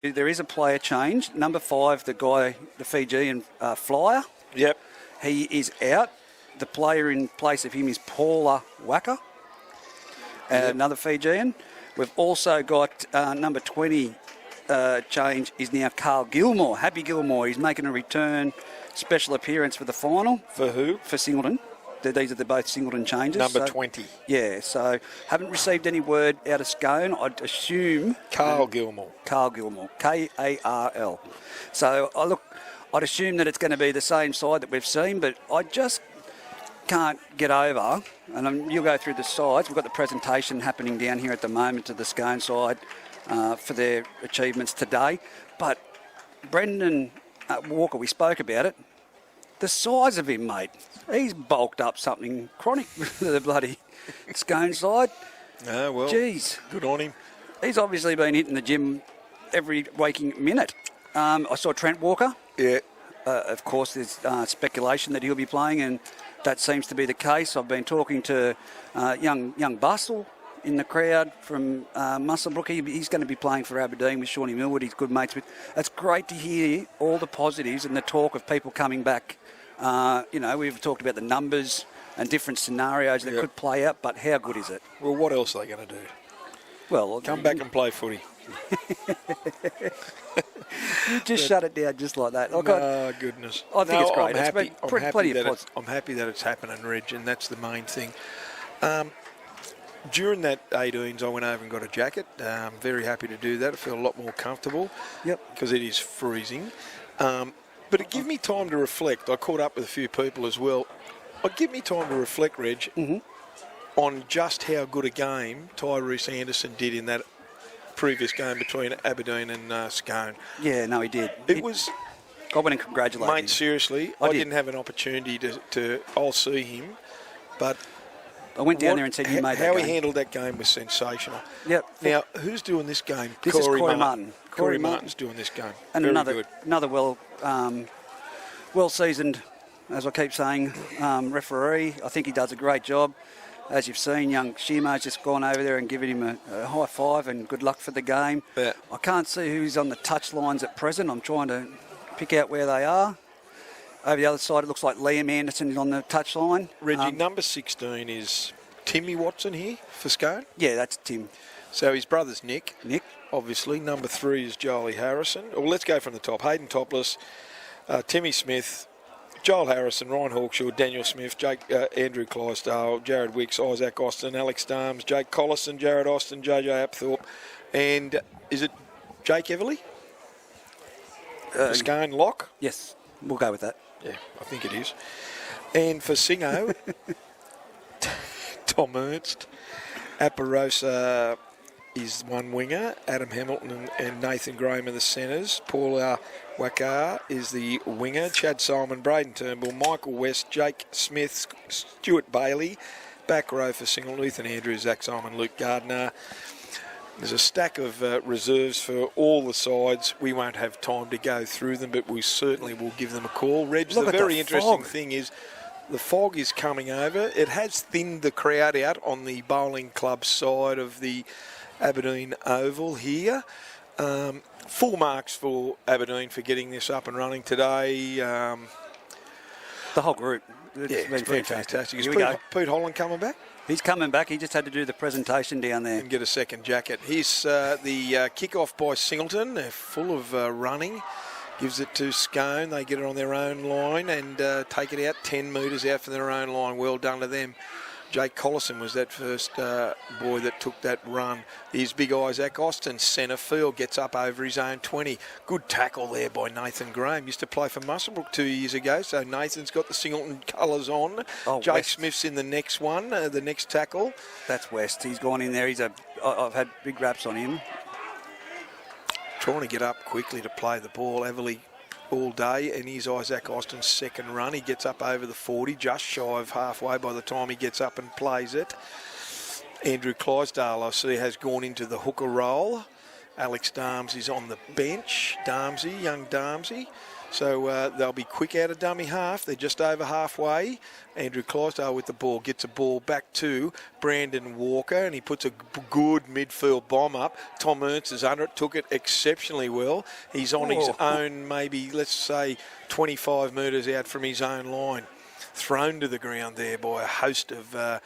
There is a player change. Number 5, the guy, the Fijian flyer. Yep. He is out. The player in place of him is Paula Waka, another Fijian. We've also got number 20 change is now Carl Gilmore. Happy Gilmore. He's making a return, special appearance for the final. For who? For Singleton. These are both Singleton changes. Number 20. Yeah, so haven't received any word out of Scone. I'd assume... Carl Gilmore. Carl Gilmore. Karl. So, I'd assume that it's going to be the same side that we've seen, but I just can't get over, and you'll go through the sides. We've got the presentation happening down here at the moment to the Scone side for their achievements today. But Brendan Walker, we spoke about it. The size of him, mate. He's bulked up something chronic with the bloody Scone side. Oh, well. Jeez. Good on him. He's obviously been hitting the gym every waking minute. I saw Trent Walker. Yeah. Of course, there's speculation that he'll be playing, and that seems to be the case. I've been talking to young Bustle in the crowd from Muswellbrook. He's going to be playing for Aberdeen with Shawnee Millwood. He's good mates with. It's great to hear all the positives and the talk of people coming back. We've talked about the numbers and different scenarios that could play out, but how good is it? Well, what else are they going to do? Well, come back and play footy. You just shut it down just like that. Oh, goodness. I think it's great. I'm happy that it's happening, Reg, and that's the main thing. During that 18s, I went over and got a jacket. Very happy to do that. I feel a lot more comfortable. Yep. Because it is freezing. But it gave me time to reflect. I caught up with a few people as well. It gave me time to reflect, Reg, on just how good a game Tyrese Anderson did in that previous game between Aberdeen and Scone. Yeah, no, he did. I went and congratulated him. Mate, seriously, I didn't have an opportunity to I'll see him, but I went down there and said you made that how game. he handled that game was sensational. Yep. Now, who's doing this game? This is Corey Martin. Corey Martin's doing this game. And Very another well-seasoned, as I keep saying, referee. I think he does a great job. As you've seen, young Shimo's just gone over there and given him a high five and good luck for the game. Yeah. I can't see who's on the touch lines at present. I'm trying to pick out where they are. Over the other side, it looks like Liam Anderson is on the touch line. Reggie, number 16 is Timmy Watson here for Scone? Yeah, that's Tim. So his brother's Nick. Nick. Obviously. Number 3 is Jolie Harrison. Well, let's go from the top. Hayden Topless, Timmy Smith, Joel Harrison, Ryan Hawkshaw, Daniel Smith, Andrew Clydesdale, Jared Wicks, Isaac Austin, Alex Darms, Jake Collison, Jared Austin, JJ Apthorpe, and is it Jake Everly? Scone lock? Yes, we'll go with that. Yeah, I think it is. And for Singo, Tom Ernst, Aparosa is one winger, Adam Hamilton and Nathan Graham are the centres, Paula Wakar is the winger, Chad Simon, Braden Turnbull, Michael West, Jake Smith, Stuart Bailey, back row for Singleton, Ethan Andrews, Zach Simon, Luke Gardner. There's a stack of reserves for all the sides. We won't have time to go through them, but we certainly will give them a call. Reg, the very interesting thing is the fog is coming over. It has thinned the crowd out on the bowling club side of the Aberdeen Oval here. Full marks for Aberdeen for getting this up and running today. The whole group. It's been fantastic. Is Pete Holland coming back? He's coming back. He just had to do the presentation down there. And get a second jacket. Here's the kick-off by Singleton. They're full of running. Gives it to Scone. They get it on their own line and take it out 10 metres out from their own line. Well done to them. Jake Collison was that first boy that took that run. Here's big Isaac Austin, centre field, gets up over his own 20. Good tackle there by Nathan Graham. Used to play for Muswellbrook 2 years ago, so Nathan's got the Singleton colours on. Jake West. Smith's in the next one, the next tackle. That's West. He's gone in there. I've had big raps on him. Trying to get up quickly to play the ball. Everly all day, and here's Isaac Austin's second run. He gets up over the 40, just shy of halfway by the time he gets up and plays it. Andrew Clydesdale, I see, has gone into the hooker role. Alex Darms is on the bench. Young Darmsy. So they'll be quick out of dummy half. They're just over halfway. Andrew Clydesdale with the ball gets a ball back to Brandon Walker, and he puts a good midfield bomb up. Tom Ernst is under it, took it exceptionally well. He's on his own, maybe, let's say, 25 metres out from his own line. Thrown to the ground there by a host of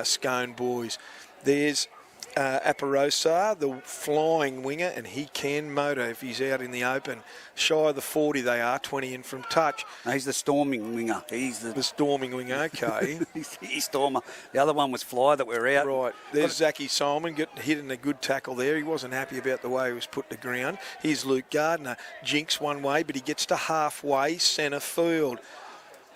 Scone boys. There's Aparosa, the flying winger, and he can motor if he's out in the open. Shy of the 40 they are, 20 in from touch. No, he's the storming winger. He's The storming winger, okay. he's stormer. The other one was Fly that we're out. Right, there's Zachy Simon hitting a good tackle there. He wasn't happy about the way he was put to ground. Here's Luke Gardner, jinks one way, but he gets to halfway centre field.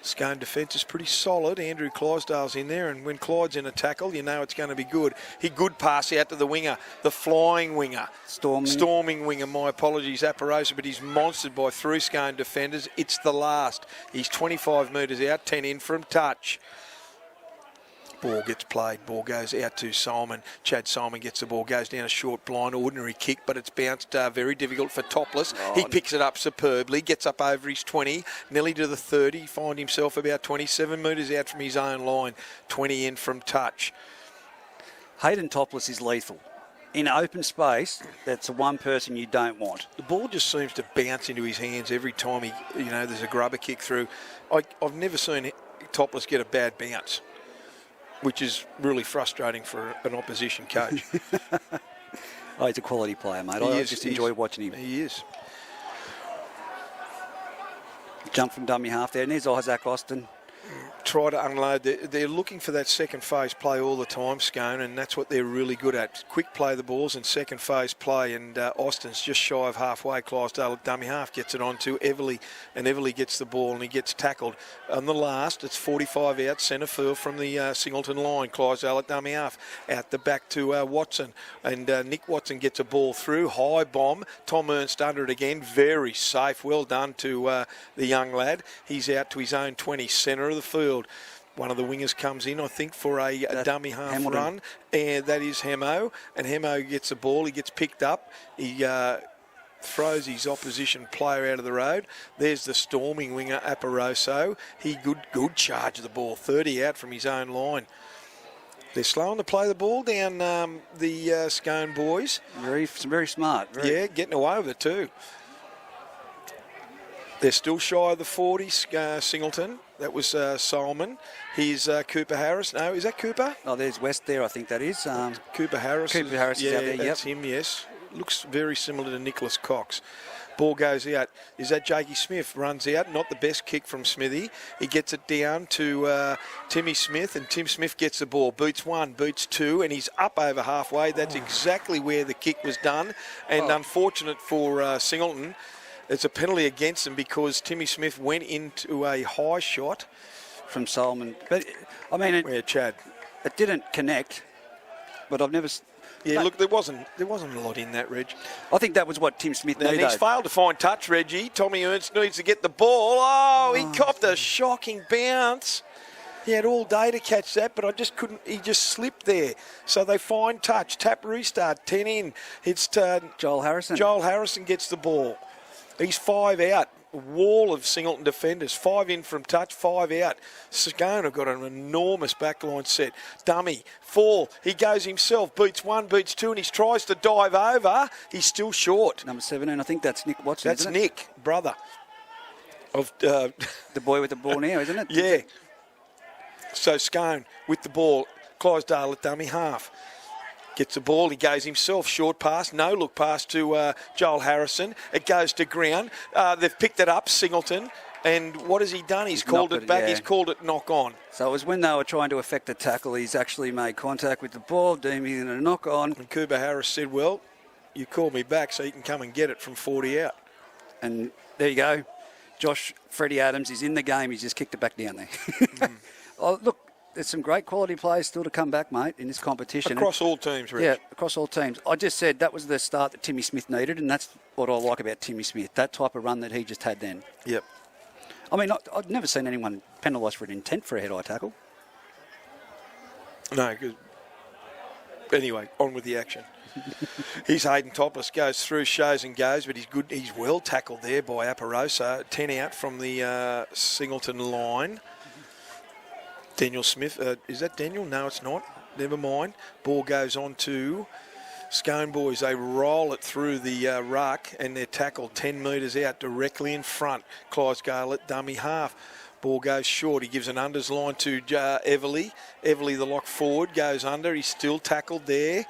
Scone defence is pretty solid. Andrew Clydesdale's in there, and when Clyde's in a tackle, you know it's going to be good. He good pass out to the winger, the flying winger. Storming winger, my apologies, Aparosa, but he's monstered by 3 Scone defenders. It's the last. He's 25 metres out, 10 in from touch. Ball gets played, ball goes out to Simon. Chad Simon gets the ball, goes down a short blind, ordinary kick, but it's bounced very difficult for Topless. He picks it up superbly, gets up over his 20, nearly to the 30, find himself about 27 metres out from his own line, 20 in from touch. Hayden Topless is lethal. In open space, that's the one person you don't want. The ball just seems to bounce into his hands every time there's a grubber kick through. I've never seen Topless get a bad bounce, which is really frustrating for an opposition coach. Oh, he's a quality player, mate. I just enjoy watching him. He is. Jump from dummy half there, and there's Isaac Austin. Try to unload. They're looking for that second phase play all the time, Scone, and that's what they're really good at. Quick play the balls and second phase play, and Austin's just shy of halfway. Clydesdale at dummy half gets it on to Everly, and Everly gets the ball and he gets tackled. On the last, it's 45 out, centre field from the Singleton line. Clydesdale at dummy half, out the back to Watson, and Nick Watson gets a ball through, high bomb. Tom Ernst under it again, very safe, well done to the young lad. He's out to his own 20, centre of the field. One of the wingers comes in, I think, for a dummy half Hamilton. run, and that is Hemo. And Hemo gets the ball, he gets picked up, he throws his opposition player out of the road. There's the storming winger, Aparoso. He good charge of the ball, 30 out from his own line. They're slowing to play the ball down, the Scone boys. Very smart. Yeah, getting away with it too. They're still shy of the 40, Singleton. That was Solomon. Here's Cooper Harris. No, is that Cooper? Oh, there's West there, I think that is. Cooper Harris. Cooper Harris is out there, that's him, yes. Looks very similar to Nicholas Cox. Ball goes out. Is that Jakey Smith? Runs out. Not the best kick from Smithy. He gets it down to Timmy Smith, and Tim Smith gets the ball. Boots 1, boots 2, and he's up over halfway. That's exactly where the kick was done. And unfortunate for Singleton, it's a penalty against them because Timmy Smith went into a high shot from Solomon. But, I mean, Chad. It didn't connect, but I've never... Yeah, look, there wasn't a lot in that, Reg. I think that was what Tim Smith needed. He's failed to find touch, Reggie. Tommy Ernst needs to get the ball. Oh, he copped a shocking bounce. He had all day to catch that, but I just couldn't. He just slipped there. So they find touch. Tap restart, 10 in. It's Joel Harrison. Joel Harrison gets the ball. He's 5 out. Wall of Singleton defenders. 5 in from touch, 5 out. Scone have got an enormous backline set. Dummy, fall. He goes himself. Beats 1, beats 2, and he tries to dive over. He's still short. Number 17, I think that's Nick Watson. That's Nick, brother of the boy with the ball now, isn't it? Yeah. So Scone with the ball. Clydesdale at dummy half. Gets the ball, he goes himself, short pass, no look pass to Joel Harrison. It goes to ground. They've picked it up, Singleton, and what has he done? He's called it back, he's called it knock on. So it was when they were trying to effect a tackle, he's actually made contact with the ball, deeming it a knock on. And Cooper Harris said, well, you called me back so you can come and get it from 40 out. And there you go. Freddie Adams is in the game, he's just kicked it back down there. Oh, look. There's some great quality players still to come back, mate, in this competition. Across all teams, Rich. Yeah, across all teams. I just said that was the start that Timmy Smith needed, and that's what I like about Timmy Smith, that type of run that he just had then. Yep. I mean, I've never seen anyone penalised for an intent for a head-eye tackle. No, anyway, on with the action. He's Hayden Topless, goes through, shows and goes, but he's good. He's well tackled there by Aparosa. 10 out from the Singleton line. Daniel Smith, is that Daniel? No, it's not. Never mind. Ball goes on to Scone boys. They roll it through the ruck and they're tackled 10 metres out directly in front. Clydesdale at dummy half. Ball goes short. He gives an unders line to Everly. Everly, the lock forward, goes under. He's still tackled there.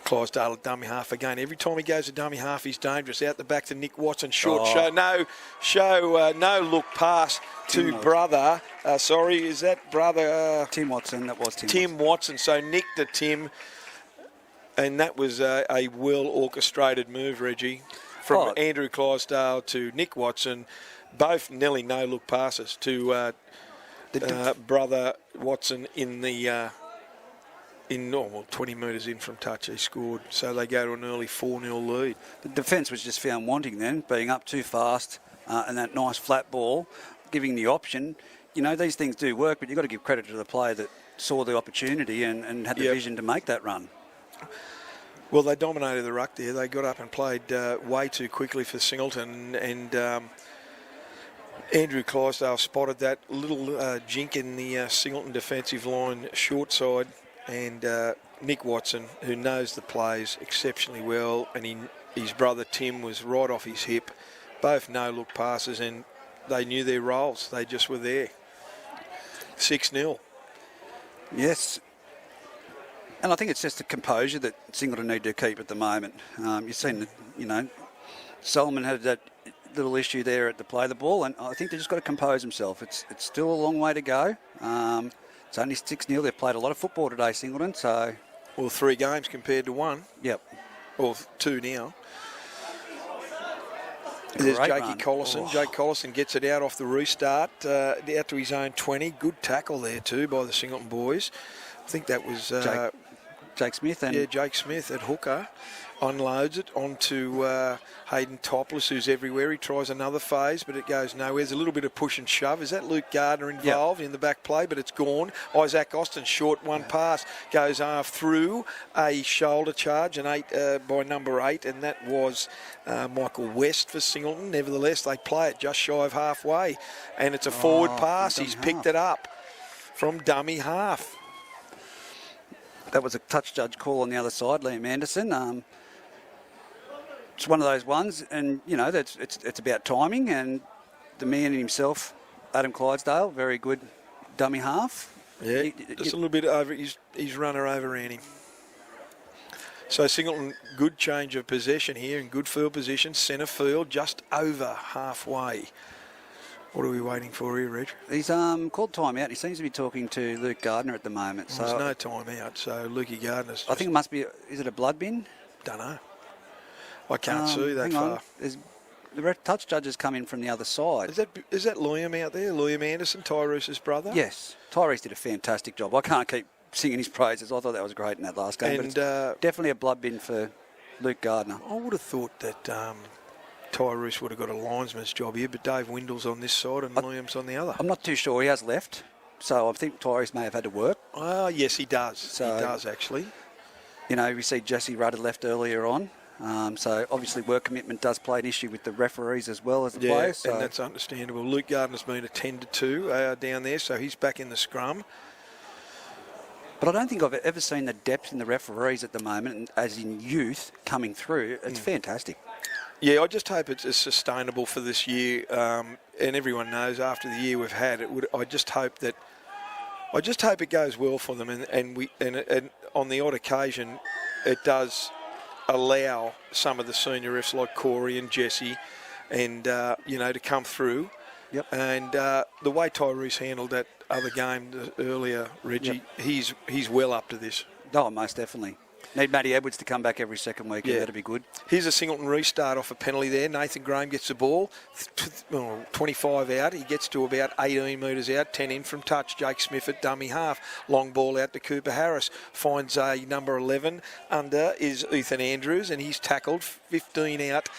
Clydesdale at dummy half again. Every time he goes to dummy half, he's dangerous. Out the back to Nick Watson. Short no look pass to brother. Sorry, is that brother? Tim Watson. That was Tim Watson. So Nick to Tim. And that was a well orchestrated move, Reggie. From Andrew Clydesdale to Nick Watson. Both nearly no look passes to brother Watson in the... 20 metres in from touch, he scored. So they go to an early 4-0 lead. The defence was just found wanting then, being up too fast and that nice flat ball, giving the option. You know, these things do work, but you've got to give credit to the player that saw the opportunity and had the vision to make that run. Well, they dominated the ruck there. They got up and played way too quickly for Singleton, and Andrew Clydesdale spotted that little jink in the Singleton defensive line short side. And Nick Watson, who knows the plays exceptionally well, and his brother Tim was right off his hip. Both no-look passes, and they knew their roles. They just were there. 6-0. Yes. And I think it's just the composure that Singleton need to keep at the moment. You've seen, Solomon had that little issue there at the play of the ball, and I think they've just got to compose himself. It's still a long way to go. It's only 6-0. They've played a lot of football today, Singleton. So, well, 3 games compared to 1. Yep. Or 2 now. There's Jakey run. Collison. Jake Collison gets it out off the restart, out to his own 20. Good tackle there too by the Singleton boys. I think that was Jake Smith. Jake Smith at hooker. Unloads it onto Hayden Topless, who's everywhere. He tries another phase, but it goes nowhere. There's a little bit of push and shove. Is that Luke Gardner involved in the back play? But it's gone. Isaac Austin, short one pass, goes through a shoulder charge, an 8 by number 8, and that was Michael West for Singleton. Nevertheless, they play it just shy of halfway, and it's a forward pass. He's picked it up from dummy half. That was a touch judge call on the other side, Liam Anderson. It's one of those ones, and it's about timing. And the man himself, Adam Clydesdale, very good dummy half. Yeah, just a little bit over. His runner overran him. So Singleton, good change of possession here in good field position, centre field, just over halfway. What are we waiting for here, Reg? He's called time out. He seems to be talking to Luke Gardner at the moment. There's no time out, so Lukey Gardner's... I think it must be... Is it a blood bin? Don't know. I can't see that far. The touch judges come in from the other side. Is that Liam out there? Liam Anderson, Tyrese's brother? Yes. Tyrese did a fantastic job. I can't keep singing his praises. I thought that was great in that last game. And, but it's definitely a blood bin for Luke Gardner. I would have thought that Tyrese would have got a linesman's job here, but Dave Windle's on this side and Liam's on the other. I'm not too sure. He has left. So I think Tyrese may have had to work. Oh, yes, he does. He does, actually. We see Jesse Rudd left earlier on. So obviously work commitment does play an issue with the referees as well as the players. And that's understandable. Luke Gardner's been attended to down there, so he's back in the scrum. But I don't think I've ever seen the depth in the referees at the moment, as in youth, coming through. It's fantastic. Yeah, I just hope it's sustainable for this year. And everyone knows after the year we've had, I just hope it goes well for them. And on the odd occasion, it does allow some of the senior refs like Corey and Jesse and, to come through. Yep. And the way Tyrese handled that other game earlier, Reggie, he's well up to this. Oh, most definitely. Need Matty Edwards to come back every second week. Yeah, that'd be good. Here's a Singleton restart off a penalty there. Nathan Graham gets the ball. 25 out. He gets to about 18 metres out. 10 in from touch. Jake Smith at dummy half. Long ball out to Cooper Harris. Finds a number 11. Under is Ethan Andrews, and he's tackled. 15 out.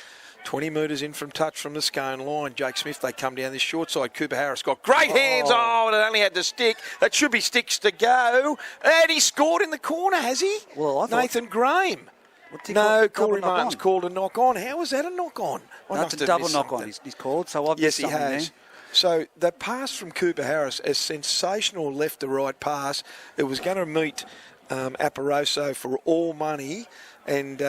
20 metres in from touch from the Scone line. Jake Smith, they come down this short side. Cooper Harris got great hands. Oh, and it only had to stick. That should be sticks to go. And he scored in the corner, has he? Well, I thought... Nathan Graham. No, Corey Martin's called a knock on. How was that a knock on? That's a double knock on. He's called. So I've yes, he has. There. So the pass from Cooper Harris, a sensational left to right pass. It was going to meet Apparoso for all money, and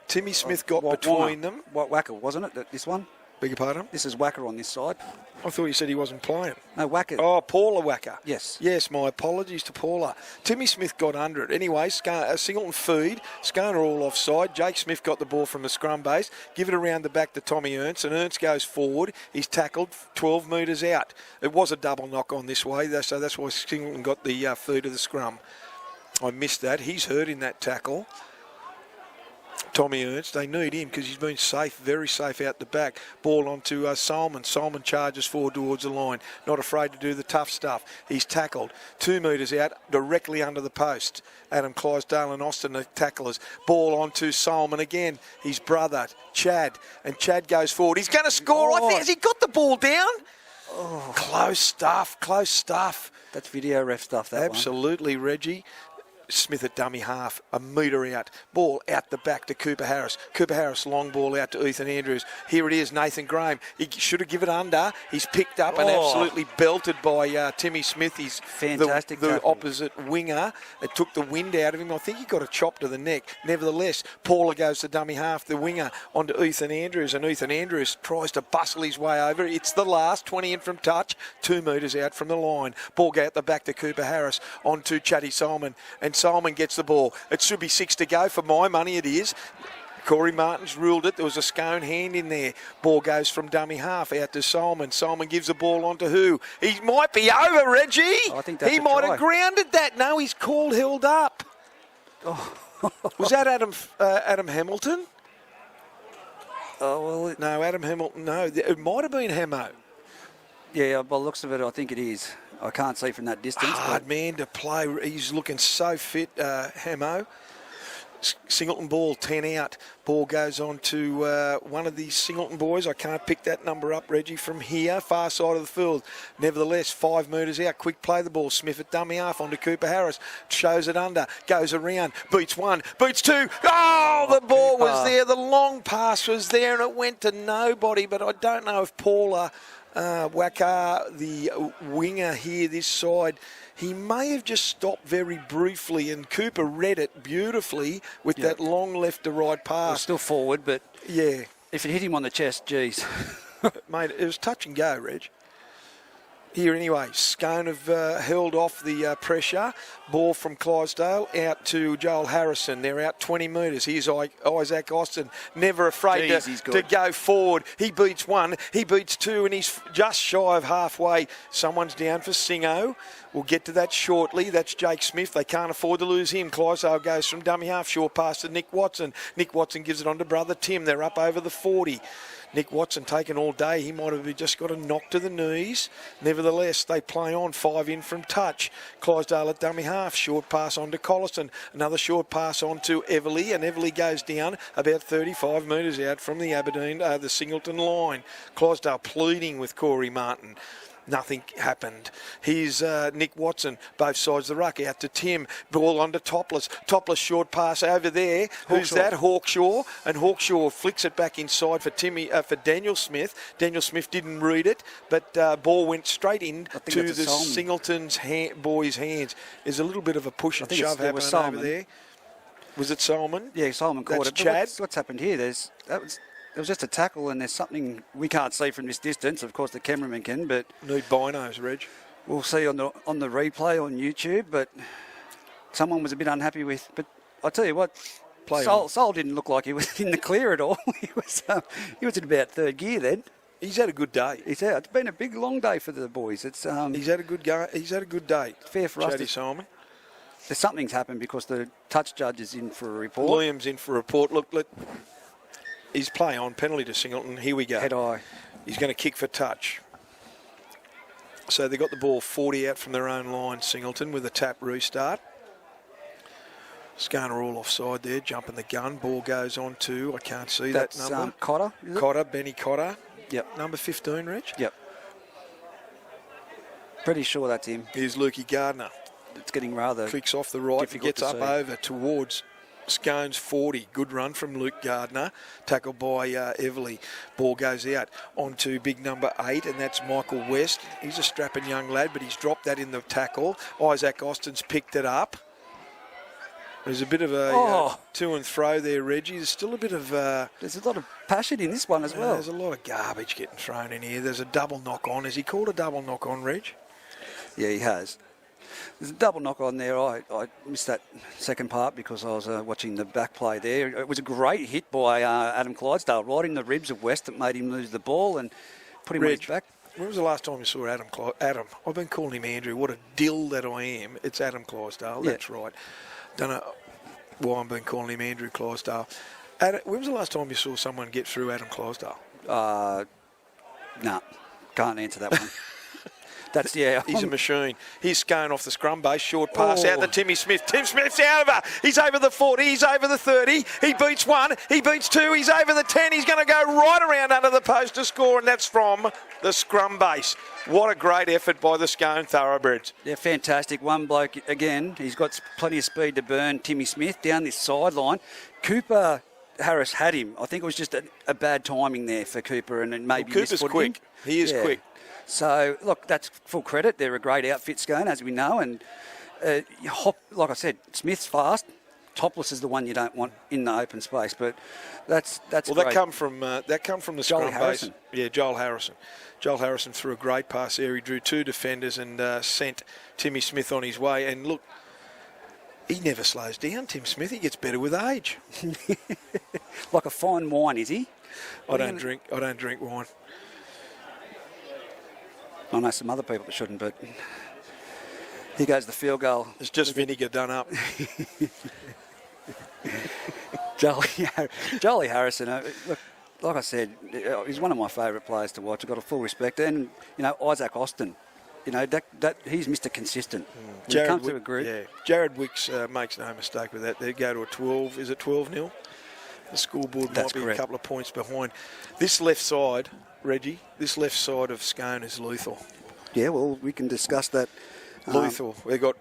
Timmy Smith got between them. Wacker, wasn't it? This one? Beg your pardon? This is Wacker on this side. I thought you said he wasn't playing. No, Wacker. Oh, Paula Wacker. Yes. Yes, my apologies to Paula. Timmy Smith got under it. Anyway, Singleton feed. Scone are all offside. Jake Smith got the ball from the scrum base. Give it around the back to Tommy Ernst, and Ernst goes forward. He's tackled 12 metres out. It was a double knock on this way, so that's why Singleton got the feed of the scrum. I missed that. He's hurt in that tackle. Tommy Ernst, they need him because he's been safe, very safe out the back. Ball onto Solomon. Solomon charges forward towards the line. Not afraid to do the tough stuff. He's tackled 2 metres out, directly under the post. Adam Clydesdale and Austin, the tacklers. Ball onto Solomon again. His brother, Chad. And Chad goes forward. He's going to score. I think. Has he got the ball down? Oh. Close stuff, close stuff. That's video ref stuff, that Absolutely, one. Reggie. Smith at dummy half, a metre out. Ball out the back to Cooper Harris. Cooper Harris, long ball out to Ethan Andrews. Here it is, Nathan Graham. He should have given under. He's picked up and absolutely belted by Timmy Smith. He's fantastic. The opposite winger. It took the wind out of him. I think he got a chop to the neck. Nevertheless, Paula goes to dummy half, the winger, onto Ethan Andrews. And Ethan Andrews tries to bustle his way over. It's the last, 20 in from touch, 2 metres out from the line. Ball go out the back to Cooper Harris, onto Chatty Solomon. And Solomon gets the ball. It should be 6 to go. For my money, it is. Corey Martin's ruled it. There was a Scone hand in there. Ball goes from dummy half out to Solomon. Solomon gives the ball on to who? He might be over, Reggie. I think that's he might have grounded that. No, he's called held up. Oh. Was that Adam Hamilton? Oh, well... No, Adam Hamilton, no. It might have been Hamo. Yeah, by the looks of it, I think it is. I can't see from that distance. Hard man to play. He's looking so fit, Hamo. Singleton ball, 10 out. Ball goes on to one of these Singleton boys. I can't pick that number up, Reggie, from here, far side of the field. Nevertheless, 5 metres out. Quick play the ball. Smith at dummy half onto Cooper Harris. Shows it under. Goes around. Beats 1. Beats 2. Oh, the ball was there. The long pass was there and it went to nobody. But I don't know if Paula... Wacker, the winger here this side, he may have just stopped very briefly, and Cooper read it beautifully with that long left to right pass. Still forward, but yeah, if it hit him on the chest, geez. Mate, it was touch and go, Reg. Here anyway, Scone have held off the pressure. Ball from Clydesdale out to Joel Harrison. They're out 20 metres. Here's Isaac Austin, never afraid to go forward. He beats 1, he beats 2, and he's just shy of halfway. Someone's down for Singo. We'll get to that shortly. That's Jake Smith. They can't afford to lose him. Clydesdale goes from dummy half, short pass to Nick Watson. Nick Watson gives it on to brother Tim. They're up over the 40. Nick Watson taken all day. He might have just got a knock to the knees. Nevertheless, they play on, 5 in from touch. Clydesdale at dummy half. Short pass on to Collison. Another short pass on to Everly, and Everly goes down about 35 metres out from the the Singleton line. Clydesdale pleading with Corey Martin. Nothing happened. Here's Nick Watson, both sides of the ruck, out to Tim. Ball on to Topless. Topless short pass over there. Who's that? Hawkshaw. And Hawkshaw flicks it back inside for for Daniel Smith. Daniel Smith didn't read it, but ball went straight in to the Singleton's boys' hands. There's a little bit of a push and shove happening over there. Was it Solomon? Yeah, Solomon caught it. Chad. What's happened here? It was just a tackle, and there's something we can't see from this distance. Of course, the cameraman can, but need binos, Reg. We'll see on the replay on YouTube. But someone was a bit unhappy with. But I tell you what, Sol didn't look like he was in the clear at all. He was in about third gear then. He's had a good day. It's been a big long day for the boys. He's had a good go. He's had a good day. Fair for us. Solomon. There's something's happened because the touch judge is in for a report. Williams in for a report. Look. He's play on, penalty to Singleton. Here we go. Head eye. He's going to kick for touch. So they got the ball 40 out from their own line, Singleton, with a tap restart. Scone are all offside there, jumping the gun. Ball goes on to, I can't see that number. Cotter, is it? Cotter, Benny Cotter. Yep. Number 15, Reg? Yep. Pretty sure that's him. Here's Lukey Gardner. It's getting rather Kicks off the right and difficult gets to up see. over towards Scone's 40. Good run from Luke Gardner. Tackled by Everly. Ball goes out onto big number 8, and that's Michael West. He's a strapping young lad, but he's dropped that in the tackle. Isaac Austin's picked it up. There's a bit of a to and fro there, Reggie. There's still a bit of... there's a lot of passion in this one as well. There's a lot of garbage getting thrown in here. There's a double knock-on. Has he called a double knock-on, Reg? Yeah, he has. There's a double knock on there. I missed that second part because I was watching the back play there. It was a great hit by Adam Clydesdale, right in the ribs of West that made him lose the ball and put him on his back. When was the last time you saw Adam? I've been calling him Andrew. What a dill that I am. It's Adam Clydesdale. Yeah. That's right. Don't know why I've been calling him Andrew Clydesdale. When was the last time you saw someone get through Adam Clydesdale? No, can't answer that one. That's, yeah. He's a machine. He's Scone off the scrum base. Short pass out to Timmy Smith. Tim Smith's over. He's over the 40. He's over the 30. He beats 1. He beats 2. He's over the 10. He's going to go right around under the post to score, and that's from the scrum base. What a great effort by the Scone Thoroughbreds. Yeah, fantastic. One bloke, again, he's got plenty of speed to burn. Timmy Smith down this sideline. Cooper Harris had him. I think it was just a bad timing there for Cooper, and then maybe Cooper's quick. He is quick. So, look, that's full credit. They're a great outfit, Scone, as we know. And, like I said, Smith's fast. Topless is the one you don't want in the open space. But that's well, great. that come from the scrum Harrison. base. Yeah, Joel Harrison. Joel Harrison threw a great pass there. He drew 2 defenders and sent Timmy Smith on his way. And, look, he never slows down, Tim Smith. He gets better with age. Like a fine wine, is he? I don't drink wine. I know some other people that shouldn't, but here goes the field goal. It's just vinegar done up. Jolie Harrison, look, like I said, he's one of my favourite players to watch. I've got a full respect. And, Isaac Austin, that he's Mr. Consistent. When it comes to a group. Yeah, Jared Wicks makes no mistake with that. They go to a 12. Is it 12-0? The scoreboard might be a couple of points behind. This left side, Reggie, this left side of Scone is lethal. Yeah, well, we can discuss that. Lethal. They got.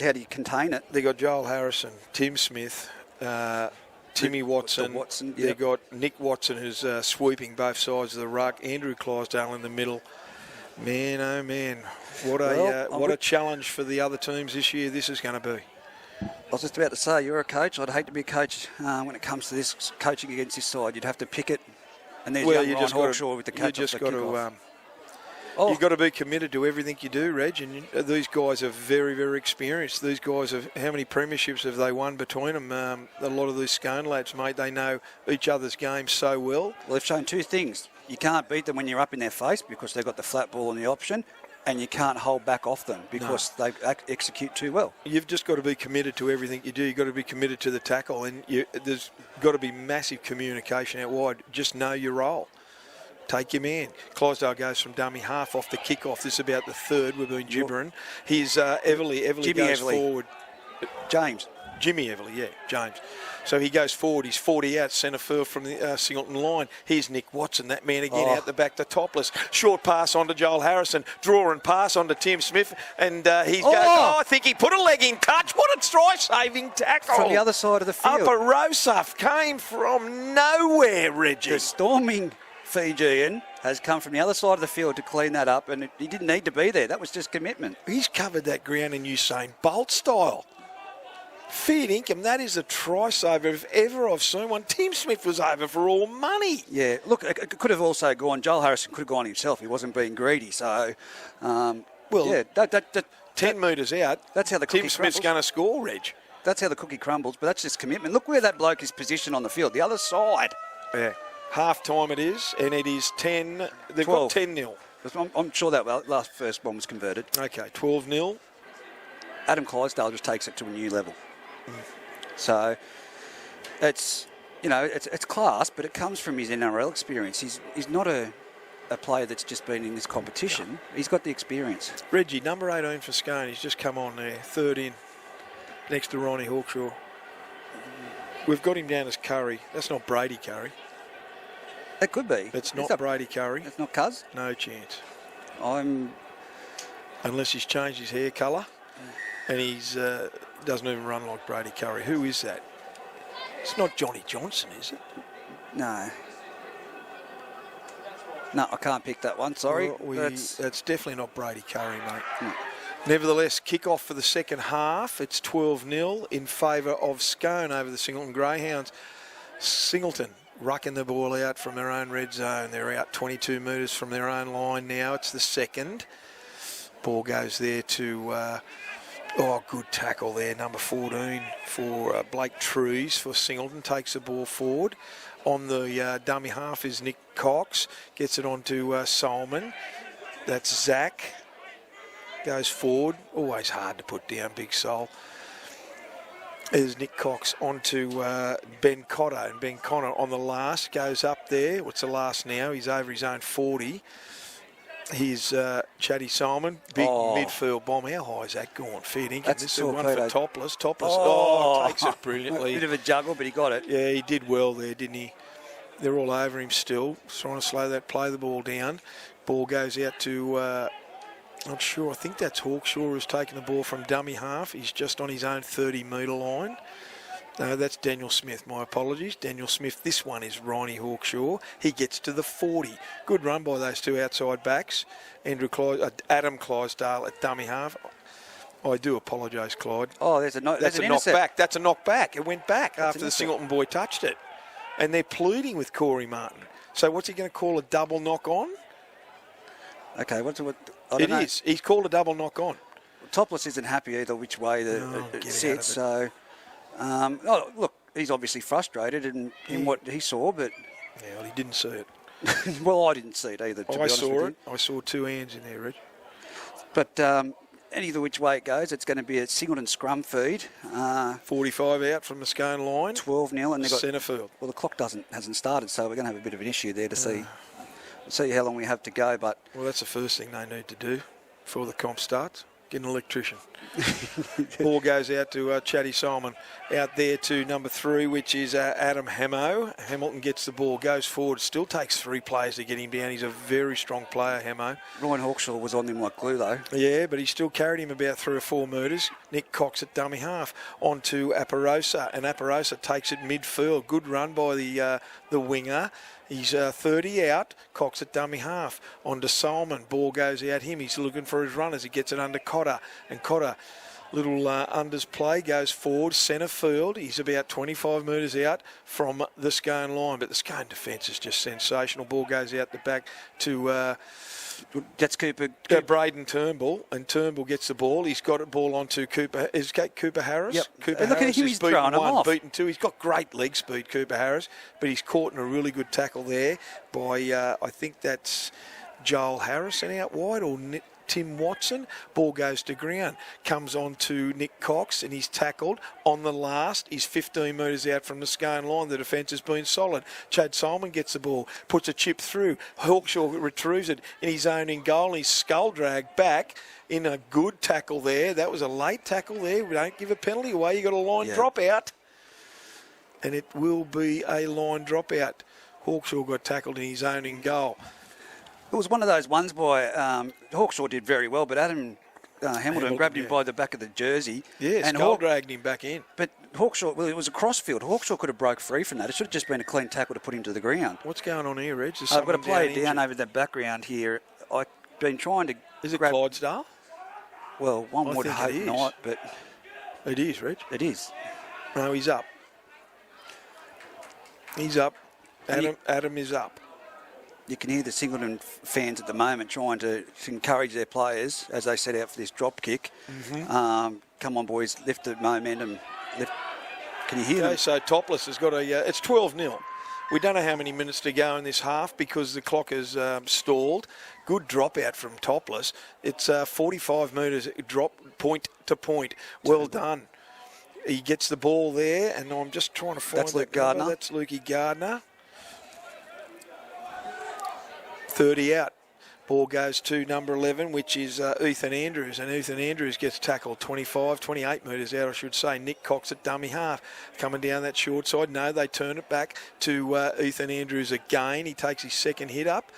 How do you contain it? They got Joel Harrison, Tim Smith, Timmy Watson. Yep. They got Nick Watson, who's sweeping both sides of the ruck. Andrew Clydesdale in the middle. Man, oh man, what a challenge for the other teams this year. This is going to be. I was just about to say, you're a coach. I'd hate to be a coach when it comes to this coaching against this side. You'd have to pick it. And there's young Ryan Hawkshaw with the catch. You've got to be committed to everything you do, Reg. And these guys are very, very experienced. These guys have, how many premierships have they won between them? A lot of these Scone lads, mate, they know each other's games so well. Well, they've shown 2 things. You can't beat them when you're up in their face because they've got the flat ball and the option, and you can't hold back off them because they execute too well. You've just got to be committed to everything you do. You've got to be committed to the tackle, and there's got to be massive communication out wide. Just know your role. Take your man. Clydesdale goes from dummy half off the kickoff. This is about the 3rd. We've been gibbering. Here's Everly. Everly goes forward. Jimmy Everly, yeah, James. So he goes forward. He's 40 out, centre field from the Singleton line. Here's Nick Watson, that man again out the back to Topless. Short pass onto Joel Harrison. Draw and pass onto Tim Smith. And he goes, I think he put a leg in touch. What a try-saving tackle. From the other side of the field. Upper Rosaf came from nowhere, Reggie. The storming Fijian has come from the other side of the field to clean that up, and he didn't need to be there. That was just commitment. He's covered that ground in Usain Bolt style. Fair income, that is a try-saver if ever I've seen one. Tim Smith was over for all money. Yeah, look, it could have also gone, Joel Harrison could have gone himself. He wasn't being greedy, so, yeah. 10 metres out, that's how the cookie Tim Smith's going to score, Reg. That's how the cookie crumbles, but that's just commitment. Look where that bloke is positioned on the field, the other side. Yeah, half-time it is, and it is 10, they've 12. got 10-0. I'm sure that first one was converted. Okay, 12-0. Adam Clydesdale just takes it to a new level. So it's class, but it comes from his NRL experience. He's not a player that's just been in this competition. He's got the experience. Reggie, number 18 for Scone. He's just come on there, 3rd in, next to Ronnie Hawkshaw. We've got him down as Curry. That's not Brady Curry. It could be. It's not Brady Curry. It's not Cuz? No chance. Unless he's changed his hair colour and he's doesn't even run like Brady Curry. Who is that? It's not Johnny Johnson, is it? No. No, I can't pick that one, sorry. Well, that's definitely not Brady Curry, mate. No. Nevertheless, kick-off for the second half. It's 12-0 in favour of Scone over the Singleton Greyhounds. Singleton rucking the ball out from their own red zone. They're out 22 metres from their own line now. It's the second. Ball goes there to... good tackle there, number 14 for Blake Trees for Singleton. Takes the ball forward. On the dummy half is Nick Cox. Gets it onto Solomon. That's Zach. Goes forward. Always hard to put down, Big Sol. There's Nick Cox onto Ben Cotter. And Ben Cotter on the last goes up there. What's the last now? He's over his own 40. Here's Chatty Simon, big midfield bomb. How high is that going? Fair dinkum. That's this is one for Topless. Takes it brilliantly. A bit of a juggle, but he got it. Yeah, he did well there, didn't he? They're all over him still. Trying to slow that, play the ball down. Ball goes out to, not sure, I think that's Hawkshaw who's taking the ball from dummy half. He's just on his own 30-metre line. No, that's Daniel Smith. My apologies. Daniel Smith. This one is Ronnie Hawkshaw. He gets to the 40. Good run by those two outside backs. Adam Clydesdale at dummy half. I do apologise, Clyde. Oh, that's a knockback. That's a knockback. It went back after the Singleton boy touched it. And they're pleading with Corey Martin. So what's he going to call a double knock-on? Okay, it is. He's called a double knock-on. Topless isn't happy either which way it sits, so... look, he's obviously frustrated in what he saw, but... Yeah, well, he didn't see it. Well, I didn't see it either, to be honest with you. I saw two hands in there, Rich. But either which way it goes, it's going to be a Singleton scrum feed. 45 out from the Scone line. 12-0. And they've got centre field. Well, the clock hasn't started, so we're going to have a bit of an issue there to see how long we have to go. But well, that's the first thing they need to do before the comp starts. Get an electrician. Ball goes out to Chatty Simon. Out there to number 3, which is Adam Hemo. Hamilton gets the ball, goes forward. Still takes 3 players to get him down. He's a very strong player, Hemo. Ryan Hawkshaw was on him like glue, though. Yeah, but he still carried him about 3 or 4 metres. Nick Cox at dummy half. On to Aparosa, and Aparosa takes it midfield. Good run by the winger. He's 30 out. Cox at dummy half. On to Solomon. Ball goes out him. He's looking for his runners. He gets it under Cotter. And Cotter, little unders play, goes forward, centre field. He's about 25 metres out from the Scone line. But the Scone defence is just sensational. Ball goes out the back to... That's Cooper. Braden Turnbull, and Turnbull gets the ball. He's got a ball onto Cooper. Is it Cooper Harris? Yep. Cooper Look Harris at him, he's beaten throwing him 1, off. beaten 2. He's got great leg speed, Cooper Harris, but he's caught in a really good tackle there by, I think that's Joel Harrison out wide, or Tim Watson. Ball goes to ground. Comes on to Nick Cox, and he's tackled on the last. He's 15 metres out from the Scone line. The defence has been solid. Chad Simon gets the ball, puts a chip through. Hawkshaw retrieves it in his own in goal. And he's skull dragged back in a good tackle there. That was a late tackle there. We don't give a penalty away. You got a line drop out. And it will be a line drop out. Hawkshaw got tackled in his own in goal. It was one of those ones by Hawkshaw did very well, but Adam Hamilton grabbed him by the back of the jersey. Yeah, and dragged him back in. But Hawkshaw, well, it was a crossfield. Hawkshaw could have broke free from that. It should have just been a clean tackle to put him to the ground. What's going on here, Reg? I've got to play it down over the background here. I've been trying to... Is it Clydesdale? Well, one would hope not, but... It is, Reg. It is. No, he's up. He's up. Adam is up. You can hear the Singleton fans at the moment trying to encourage their players as they set out for this drop kick. Mm-hmm. Come on, boys, lift the momentum. Can you hear them? So Topless has got it's 12-0. We don't know how many minutes to go in this half because the clock is stalled. Good drop out from Topless. It's 45 metres drop point to point. Well done. He gets the ball there, and I'm just trying to find That's Luke Gardner. That's Lukey Gardner. 30 out. Ball goes to number 11, which is Ethan Andrews, and Ethan Andrews gets tackled 28 metres out, I should say. Nick Cox at dummy half, coming down that short side. No, they turn it back to Ethan Andrews again. He takes his second hit up.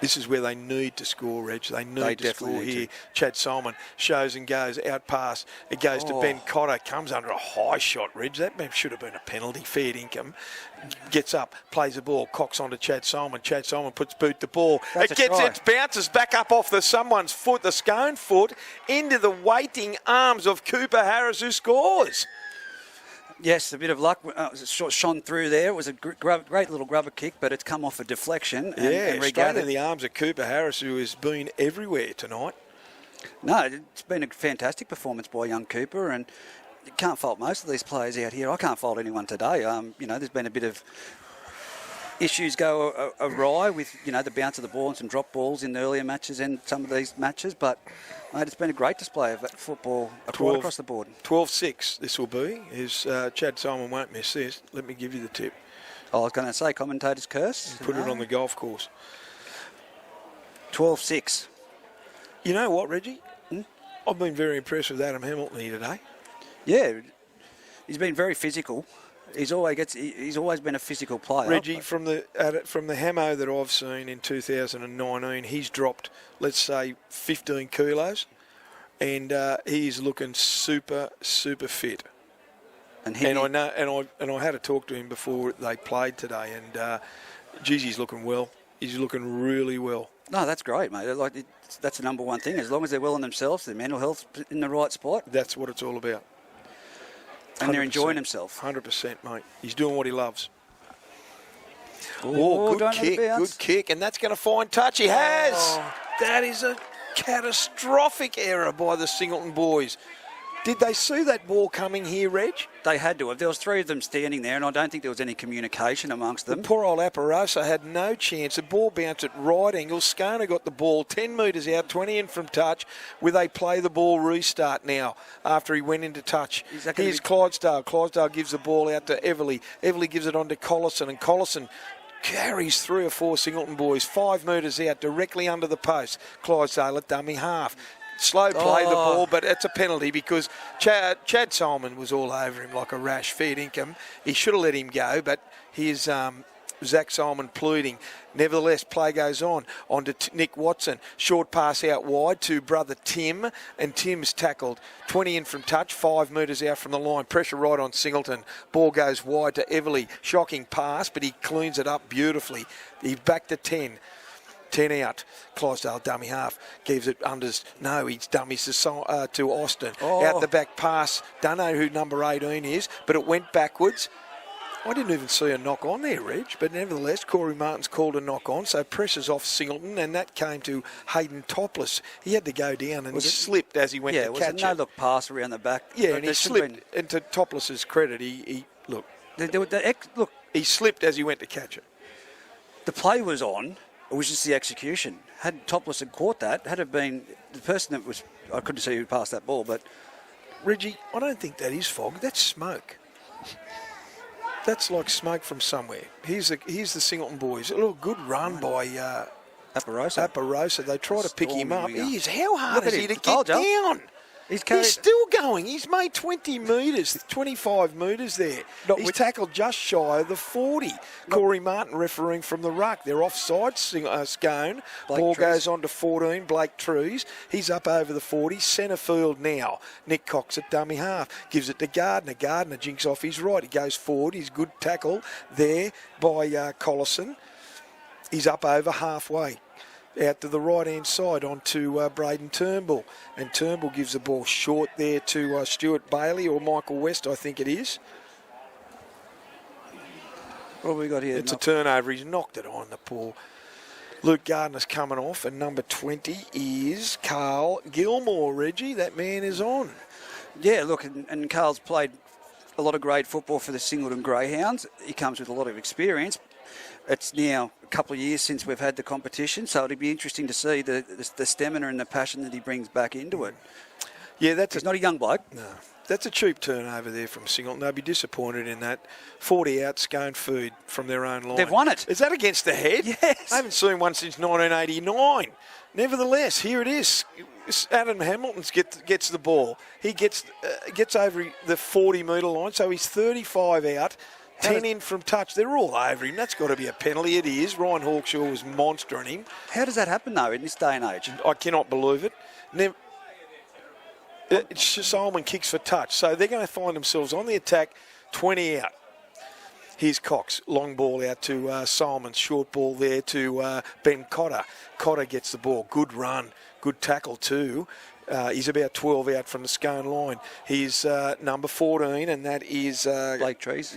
This is where they need to score, Reg. They need to score here. Chad Simon shows and goes, out pass. It goes to Ben Cotter, comes under a high shot, Reg. That should have been a penalty, fair income. Gets up, plays the ball, Cox onto Chad Simon. Chad Simon puts boot the ball. It bounces back up off someone's foot, the Scone foot, into the waiting arms of Cooper Harris, who scores. Yes, a bit of luck shone through there. It was a great little grubber kick, but it's come off a deflection. And straight in the arms of Cooper Harris, who has been everywhere tonight. No, it's been a fantastic performance by young Cooper, and you can't fault most of these players out here. I can't fault anyone today. There's been a bit of issues go awry with, the bounce of the ball and some drop balls in the earlier matches and some of these matches, but mate, it's been a great display of football right across the board. 12-6 this will be. Chad Simon won't miss this. Let me give you the tip. I was going to say commentator's curse. Put it on the golf course. 12-6. You know what, Reggie? I've been very impressed with Adam Hamilton here today. Yeah, he's been very physical. He's always been a physical player. Reggie, from the Hamo that I've seen in 2019, he's dropped, let's say, 15 kilos, and he's looking super fit. And I know, and I had a talk to him before they played today, and geez, he's looking well. He's looking really well. No, that's great, mate. That's the number one thing. As long as they're well in themselves, their mental health's in the right spot. That's what it's all about. And they're enjoying themselves. 100%, mate. He's doing what he loves. Good kick, and that's going to find touch. He has. That is a catastrophic error by the Singleton boys. Did they see that ball coming here, Reg? They had to have. There was three of them standing there, and I don't think there was any communication amongst them. The poor old Aparosa had no chance. The ball bounced at right angles. Scone got the ball 10 metres out, 20 in from touch, with a play the ball restart now after he went into touch. Here's Clydesdale. Clydesdale gives the ball out to Everly. Everly gives it on to Collison, and Collison carries 3 or 4 Singleton boys 5 metres out, directly under the post. Clydesdale at dummy half. Slow play the ball, but it's a penalty because Chad Simon was all over him like a rash. Fair income. He should have let him go, but here's Zach Simon pleading. Nevertheless, play goes on to Nick Watson. Short pass out wide to brother Tim, and Tim's tackled. 20 in from touch, 5 metres out from the line. Pressure right on Singleton. Ball goes wide to Everly. Shocking pass, but he cleans it up beautifully. He's back to 10. 10 out. Clydesdale dummy half. Gives it unders. No, he's dummies to Austin. Out the back pass. Don't know who number 18 is, but it went backwards. I didn't even see a knock on there, Reg, but nevertheless, Corey Martin's called a knock on, so pressure's off Singleton, and that came to Hayden Topless. He had to go down and slipped as he went to catch it. Yeah, it was a no-look pass around the back. Yeah, and he slipped. And to Topless's credit, he slipped as he went to catch it. The play was on. It was just the execution. Had Topless had caught that, had it been the person that was, I couldn't see who passed that ball, but Reggie, I don't think that is fog. That's smoke. That's like smoke from somewhere. Here's the Singleton boys. A little good run by Aparosa. They try to pick him up. How hard is he to get down? He's still going. He's made 20 metres, 25 metres there. He's tackled just shy of the 40. Corey Martin refereeing from the ruck. They're offside, Scone. Ball goes on to 14, Blake Trees. He's up over the 40. Centre field now. Nick Cox at dummy half. Gives it to Gardner. Gardner jinks off his right. He goes forward. He's good tackle there by Collison. He's up over halfway. Out to the right-hand side onto Braden Turnbull. And Turnbull gives the ball short there to Stuart Bailey or Michael West, I think it is. What have we got here? It's a turnover. He's knocked it on, the poor. Luke Gardner's coming off, and number 20 is Carl Gilmore, Reggie. That man is on. Yeah, look, and Carl's played a lot of great football for the Singleton Greyhounds. He comes with a lot of experience. It's now a couple of years since we've had the competition, so it'll be interesting to see the stamina and the passion that he brings back into it. Yeah, he's not a young bloke. No, that's a cheap turnover there from Singleton. They'll be disappointed in that. 40 out, Scone food from their own line. They've won it. Is that against the head? Yes. I haven't seen one since 1989. Nevertheless, here it is. Adam Hamilton gets the ball. He gets over the 40-metre line, so he's 35 out. 10 in from touch. They're all over him. That's got to be a penalty. It is. Ryan Hawkshaw was monstering him. How does that happen, though, in this day and age? I cannot believe it. It's just Solomon kicks for touch. So they're going to find themselves on the attack, 20 out. Here's Cox. Long ball out to Solomon. Short ball there to Ben Cotter. Cotter gets the ball. Good run. Good tackle too. He's about 12 out from the Scone line. He's number 14, and that is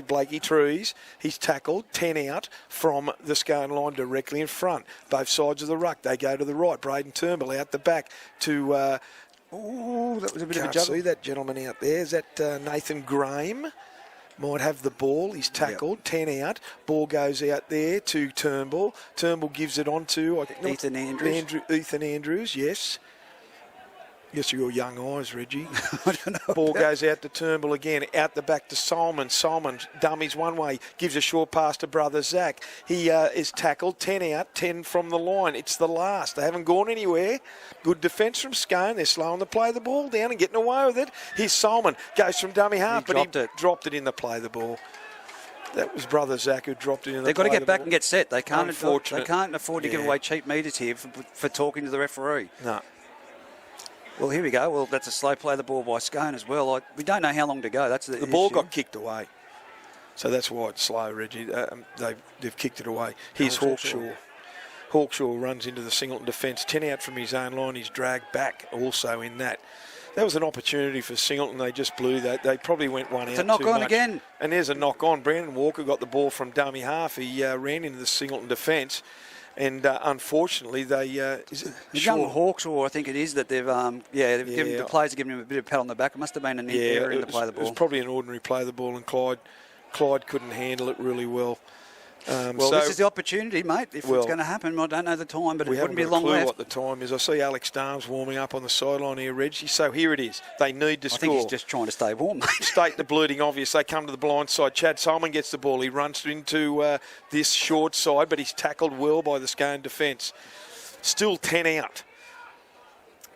Blakey Trees. He's tackled 10 out from the Scone line directly in front. Both sides of the ruck. They go to the right. Braden Turnbull out the back to... that was a bit of a juggle. See that gentleman out there. Is that Nathan Graham? Might have the ball. He's tackled. 10 out. Ball goes out there to Turnbull. Turnbull gives it on to... Ethan Andrews. Ethan Andrews, yes. Yes, your young eyes, Reggie. I don't know. Ball goes out to Turnbull again, out the back to Solomon. Solomon dummies one way, gives a short pass to brother Zach. He is tackled, 10 out, 10 from the line. It's the last. They haven't gone anywhere. Good defence from Scone. They're slowing the play the ball down and getting away with it. Here's Solomon, goes from dummy half, but he dropped it in the play the ball. That was brother Zach who dropped it in the play. They've got to get back and get set. They can't afford to give away cheap metres here for talking to the referee. No. Well, here we go. Well, that's a slow play of the ball by Scone as well. We don't know how long to go. That's the ball got kicked away. So that's why it's slow, Reggie. They've kicked it away. Here's Hawkshaw. Hawkshaw runs into the Singleton defence. 10 out from his own line. He's dragged back also in that. That was an opportunity for Singleton. They just blew that. They probably went one out too much. It's a knock-on again. And there's a knock-on. Brandon Walker got the ball from dummy half. He ran into the Singleton defence. And unfortunately, they... young Hawkshaw, I think it is, that they've given the players have given him a bit of a pat on the back. It must have been an error in the play of the ball. It was probably an ordinary play of the ball, and Clyde couldn't handle it really well. This is the opportunity, mate. If it's going to happen, I don't know the time, but it wouldn't be long left. What the time is. I see Alex Darms warming up on the sideline here, Reggie. So here it is. They need to score. I think he's just trying to stay warm, mate. State the bleeding obvious. They come to the blind side. Chad Solomon gets the ball. He runs into this short side, but he's tackled well by the Scone defence. Still 10 out.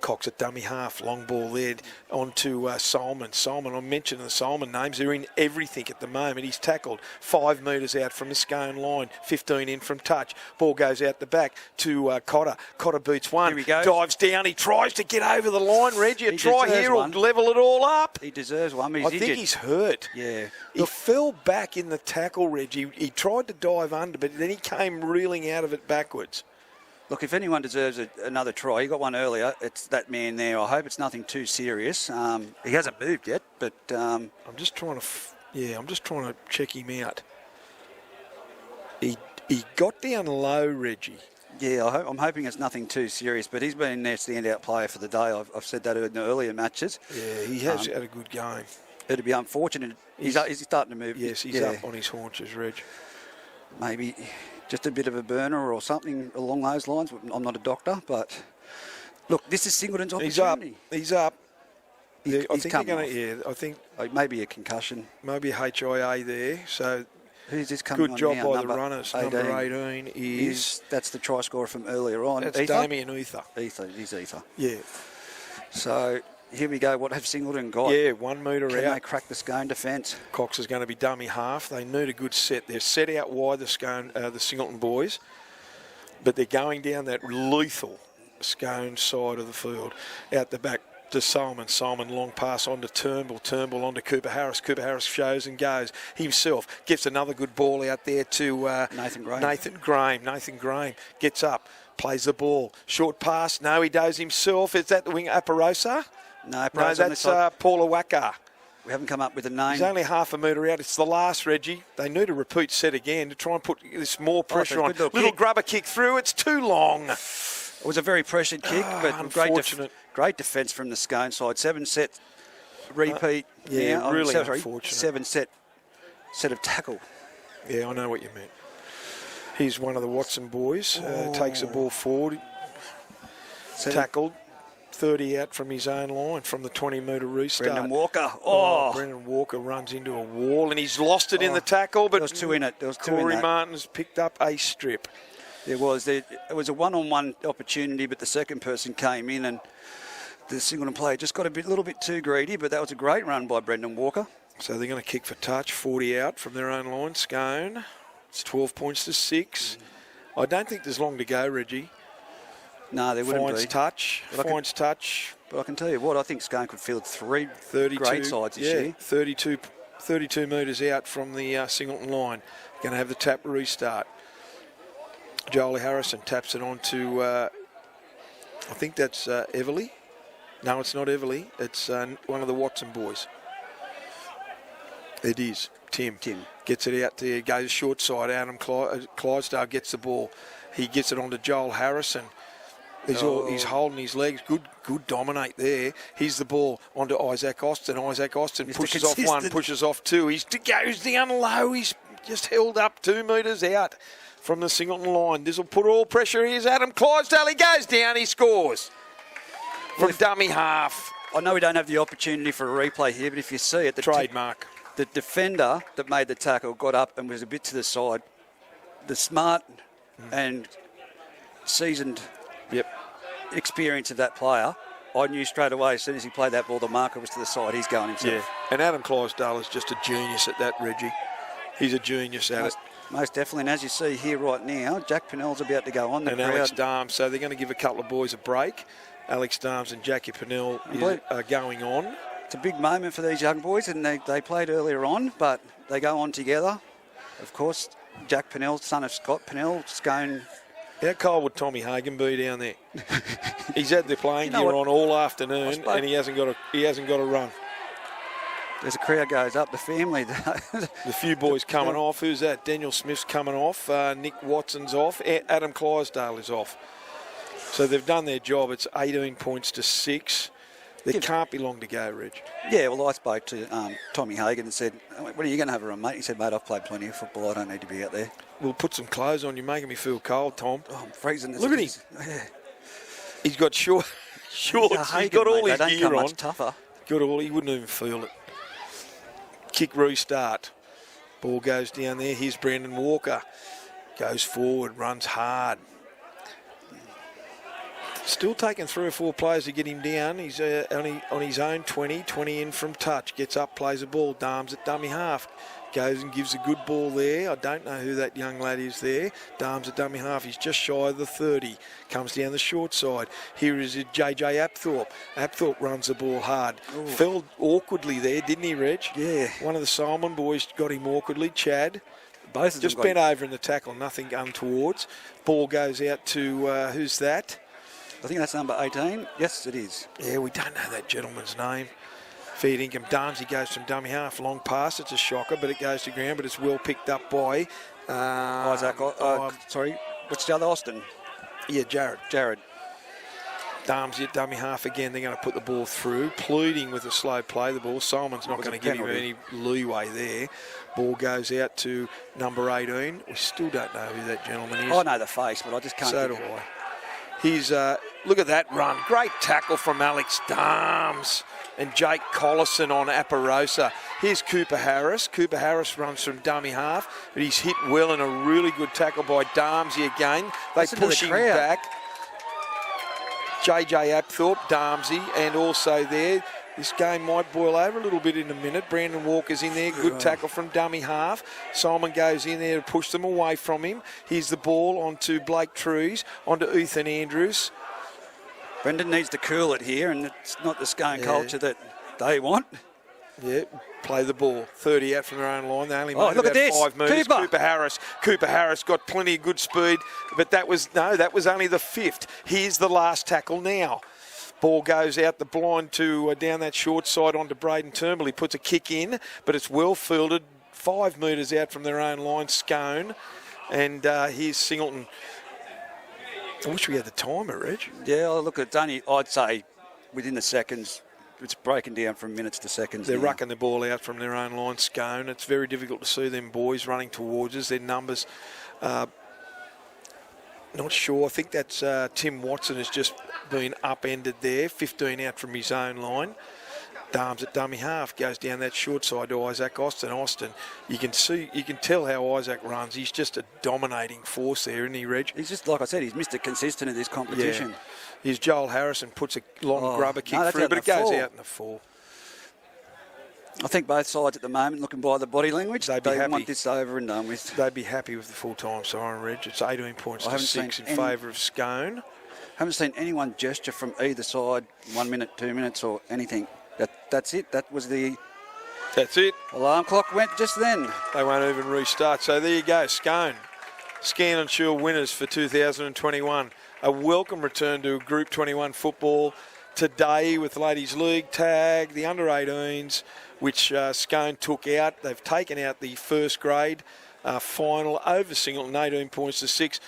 Cox at dummy half, long ball there onto Solomon. I'm mentioning the Solomon names. They're in everything at the moment. He's tackled 5 metres out from the Scone line, 15 in from touch. Ball goes out the back to Cotter. Cotter beats one. Here he goes. Dives down. He tries to get over the line, Reggie. A try here will level it all up. He deserves one, but I think he's hurt. Yeah. He fell back in the tackle, Reggie. He tried to dive under, but then he came reeling out of it backwards. Look, if anyone deserves another try, he got one earlier. It's that man there. I hope it's nothing too serious. He hasn't moved yet, but I'm just trying to check him out. He got down low, Reggie. Yeah, I'm hoping it's nothing too serious. But he's been their standout player for the day. I've said that in the earlier matches. Yeah, he has had a good game. It'd be unfortunate. He's starting to move. Yes, he's up on his haunches, Reg. Maybe just a bit of a burner or something along those lines. I'm not a doctor, but look, this is Singleton's opportunity. He's up. I think they're going to. I think maybe a concussion, maybe a HIA there. So who's this coming good on job now? by the runners. Number 18 is that's the try scorer from earlier on. That's Damien Ether. Ether. Yeah. So here we go. What have Singleton got? Yeah, 1 metre out. Can they crack the Scone defence? Cox is going to be dummy half. They need a good set. They're set out wide, the Singleton boys, but they're going down that lethal Scone side of the field. Out the back to Solomon. Long pass on to Turnbull on to Cooper Harris. Cooper Harris shows and goes himself. Gets another good ball out there to Nathan Graham gets up. Plays the ball. Short pass. No, he does himself. Is that the wing Aparosa? No, that's Paula Waka. We haven't come up with a name. He's only half a metre out. It's the last, Reggie. They need a repeat set again to try and put this more pressure on. Little grubber kick through. It's too long. It was a very pressured kick, but great defence from the Scone side. 7-set repeat. Really unfortunate. 7-set of tackle. Yeah, I know what you meant. Here's one of the Watson boys. Takes the ball forward. Tackled. 30 out from his own line from the 20-metre restart. Brendan Walker. Brendan Walker runs into a wall and he's lost it in the tackle. But there was two in it. There was two Corey in that. Martin's picked up a strip. It was a one-on-one opportunity, but the second person came in and the Singleton player just got a little bit too greedy, but that was a great run by Brendan Walker. So they're going to kick for touch, 40 out from their own line. Scone, it's 12 points to 6. I don't think there's long to go, Reggie. No, there wouldn't Finds be. touch, finds touch. But I can tell you what, I think Scone could field 32 great sides this year. 32 metres out from the Singleton line. Going to have the tap restart. Jolie Harrison taps it on to, I think that's Everly. No, it's not Everly. It's one of the Watson boys. It is. Tim. Gets it out there, goes short side. Adam Clydesdale gets the ball. He gets it on to Joel Harrison. He's holding his legs. Good dominate there. Here's the ball onto Isaac Austin. Isaac Austin pushes off one, pushes off two. He goes down low. He's just held up 2 metres out from the Singleton line. This will put all pressure. Here's Adam Clydesdale. He goes down. He scores from dummy half. I know we don't have the opportunity for a replay here, but if you see it, Trademark. The defender that made the tackle got up and was a bit to the side. The smart and seasoned experience of that player, I knew straight away as soon as he played that ball, the marker was to the side. He's going himself. Yeah, and Adam Clydesdale is just a genius at that, Reggie. He's a genius at it. Most definitely, and as you see here right now, Jack Pinnell's about to go on. And Alex Darms, so they're going to give a couple of boys a break. Alex Darms and Jackie Pinnell are going on. It's a big moment for these young boys, and they played earlier on, but they go on together. Of course, Jack Pinnell, son of Scott Pinnell, Scone. How cold would Tommy Hagan be down there? He's had the playing gear on all afternoon, and he hasn't got a run. As the crowd goes up, the family. The few boys coming off. Who's that? Daniel Smith's coming off. Nick Watson's off. Adam Clydesdale is off. So they've done their job. It's 18 points to 6. There can't be long to go, Reg. Yeah, well, I spoke to Tommy Hagan and said, "What are you going to have a run, mate?" He said, "Mate, I've played plenty of football. I don't need to be out there." We'll put some clothes on. You're making me feel cold, Tom. Oh, I'm freezing. Look at him. Yeah. He's got shorts. He's got all his gear on. Much tougher. He wouldn't even feel it. Kick restart. Ball goes down there. Here's Brendan Walker. Goes forward, runs hard. Still taking 3 or 4 players to get him down. He's only on his own 20 in from touch. Gets up, plays a ball. Darms at dummy half. Goes and gives a good ball there. I don't know who that young lad is there. Darms at dummy half. He's just shy of the 30. Comes down the short side. Here is JJ Apthorpe. Apthorpe runs the ball hard. Ooh. Fell awkwardly there, didn't he, Reg? Yeah. One of the Simon boys got him awkwardly. Chad. Both of them just bent over in the tackle. Nothing untowards. Ball goes out to, who's that? I think that's number 18. Yes, it is. Yeah, we don't know that gentleman's name. Fair income. Darmsy goes from dummy half. Long pass. It's a shocker, but it goes to ground, but it's well picked up by... Isaac. Sorry. What's the other Austin? Yeah, Jared. Darmsy at dummy half again. They're going to put the ball through. Pleading with a slow play. The ball. Simon's not going to give him any leeway there. Ball goes out to number 18. We still don't know who that gentleman is. I know the face, but I just can't think of it. He's, look at that run. Great tackle from Alex Darms and Jake Collison on Aparosa. Here's Cooper Harris. Cooper Harris runs from dummy half, but he's hit well in a really good tackle by Darmsy again. They push him back. JJ Apthorpe, Darmsy, and also there. This game might boil over a little bit in a minute. Brandon Walker's in there. Good tackle from dummy half. Simon goes in there to push them away from him. Here's the ball onto Blake Trees, onto Ethan Andrews. Brendan needs to cool it here, and it's not the Scone culture that they want. Yeah, play the ball. 30 out from their own line. They only made look about at this. 5 metres. Cooper Harris got plenty of good speed, but that was only the 5th. Here's the last tackle now. Ball goes out the blind to down that short side onto Braden Turnbull. He puts a kick in, but it's well fielded. 5 metres out from their own line, Scone. And here's Singleton. I wish we had the timer, Reg. Yeah, look, it's only, I'd say, within the seconds. It's breaking down from minutes to seconds. They're rucking the ball out from their own line, Scone. It's very difficult to see them boys running towards us. Their numbers... not sure. I think that's Tim Watson has just been upended there. 15 out from his own line. Darms at dummy half, goes down that short side to Isaac Austin. You can tell how Isaac runs. He's just a dominating force there, isn't he, Reg? He's just, like I said, he's Mr. Consistent in this competition. Yeah. Here's Joel Harrison, puts a long grubber kick that's through, out but in it the goes full. out in the full. I think both sides at the moment, looking by the body language, They'd be they happy. want this over and done with. They'd be happy with the full-time siren, Reg. It's 18 points to 6 in favour of Scone. Haven't seen anyone gesture from either side, 1 minute, 2 minutes or anything. That's it. That was the That's it. alarm clock went just then. They won't even restart. So there you go, Scone. Scanlon Shield winners for 2021. A welcome return to Group 21 football today with the Ladies League tag, the under-18s, which Scone took out. They've taken out the first grade final over Singleton, 18 points to 6.